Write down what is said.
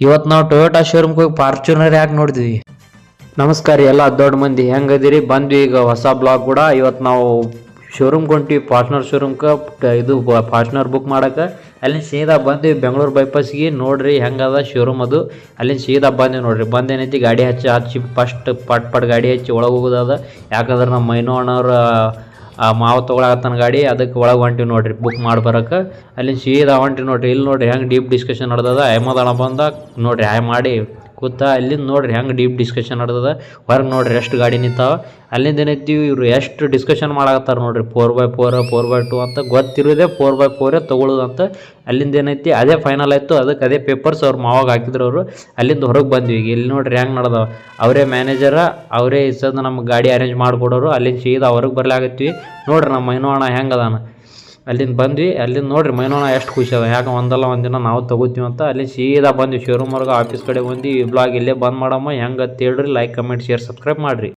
ಇವತ್ತು ನಾವು ಟೊಯೋಟಾ ಶೋರೂಮ್ಗೆ ಹೋಗಿ ಫಾರ್ಚುನರ್ ಯಾಕೆ ನೋಡಿದ್ವಿ. ನಮಸ್ಕಾರ ಎಲ್ಲ ದೊಡ್ಡ ಮಂದಿ ಹೆಂಗದಿರಿ. ಬಂದ್ವಿ ಈಗ ಹೊಸ ಬ್ಲಾಗ್ ಕೂಡ. ಇವತ್ತು ನಾವು ಶೋರೂಮ್ಗೆ ಹೊಂಟಿವಿ, ಫಾರ್ಚುನರ್ ಶೋರೂಮ್ಗೆ. ಇದು ಫಾರ್ಚುನರ್ ಬುಕ್ ಮಾಡೋಕೆ ಅಲ್ಲಿ ಸೀದಾ ಬಂದ್ವಿ ಬೆಂಗಳೂರು ಬೈಪಾಸ್ಗೆ. ನೋಡ್ರಿ ಹೆಂಗದ ಶೋರೂಮ್ ಅದು. ಅಲ್ಲಿ ಸೀದಾ ಬಂದ್ವಿ ನೋಡ್ರಿ. ಬಂದೇನೈತಿ ಗಾಡಿ ಹಚ್ಚಿ ಫಸ್ಟ್ ಪಟ್ ಗಾಡಿ ಹಚ್ಚಿ ಒಳಗೆ ಹೋಗೋದದ. ಯಾಕಂದ್ರೆ ನಮ್ಮ ಮೈನು ಅಣ್ಣವ್ರ ಮಾವು ತೊಗೊಳಕತ್ತಾನ ಗಾಡಿ, ಅದಕ್ಕೆ ಒಳಗೆ ಹೊಂಟಿವಿ ನೋಡ್ರಿ ಬುಕ್ ಮಾಡಿ ಬರೋಕೆ. ಅಲ್ಲಿ ಸೀದಾ ಹೊಂಟಿವಿ ನೋಡ್ರಿ. ಇಲ್ಲಿ ನೋಡ್ರಿ ಹೆಂಗೆ ಡೀಪ್ ಡಿಸ್ಕಷನ್ ನಡೆದದ. ಅಹಮದಣ್ಣ ಬಂದ ನೋಡ್ರಿ ಮಾಡಿ ಕೂತ. ಅಲ್ಲಿಂದ ನೋಡ್ರಿ ಹೆಂಗೆ ಡೀಪ್ ಡಿಸ್ಕಷನ್ ನಡೆದದ. ಹೊರಗೆ ನೋಡ್ರಿ ಎಷ್ಟು ಗಾಡಿ ನಿಂತಾವ. ಅಲ್ಲಿಂದ ಏನೈತಿ ಇವ್ರು ಎಷ್ಟು ಡಿಸ್ಕಷನ್ ಮಾಡಕತ್ತಾರ ನೋಡ್ರಿ. 4x4 4x2 ಅಂತ ಗೊತ್ತಿರೋದೇ 4x4 ತೊಗೊಳ್ಳೋದು ಅಂತ. ಅಲ್ಲಿಂದ ಏನೈತಿ ಅದೇ ಫೈನಲ್ ಆಯಿತು. ಅದಕ್ಕೆ ಅದೇ ಪೇಪರ್ಸ್ ಅವ್ರು ಮಾವಾಗ ಹಾಕಿದ್ರು ಅವರು. ಅಲ್ಲಿಂದ ಹೊರಗೆ ಬಂದ್ವಿ. ಈಗ ಇಲ್ಲಿ ನೋಡ್ರಿ ಹೆಂಗೆ ನಡೆದವ. ಅವರೇ ಮ್ಯಾನೇಜರ, ಅವರೇ ಇಸದ ನಮ್ಗೆ ಗಾಡಿ ಅರೇಂಜ್ ಮಾಡಿಕೊಡೋರು. ಅಲ್ಲಿಂದ ಸೀದಾ ಹೊರಗೆ ಬರ್ಲಾಗತ್ತೀವಿ ನೋಡ್ರಿ. ನಮ್ಮ ಮೈನು ಅಣ್ಣ ಹೆಂಗೆ ಅದಾನ. ಅಲ್ಲಿಂದ ಬಂದ್ವಿ. ಅಲ್ಲಿಂದ ನೋಡ್ರಿ ಮೈನೋಣ ಎಷ್ಟು ಖುಷಿ ಅದ. ಯಾಕೆ ಒಂದಲ್ಲ ಒಂದಿನ ನಾವು ತೊಗೋತೀವಿ ಅಂತ. ಅಲ್ಲಿ ಸೀದಾ ಬಂದ್ವಿ ಶೋರೂಮ್ವರೆಗೆ. ಆಫೀಸ್ ಕಡೆ ಬಂದು ಈ ಬ್ಲಾಗ್ ಇಲ್ಲೇ ಬಂದ್ ಮಾಡಮ್ಮ. ಹೆಂಗೆ ಅಂತ ಹೇಳ್ರಿ. ಲೈಕ್ ಕಮೆಂಟ್ ಶೇರ್ ಸಬ್ಸ್ಕ್ರೈಬ್ ಮಾಡಿರಿ.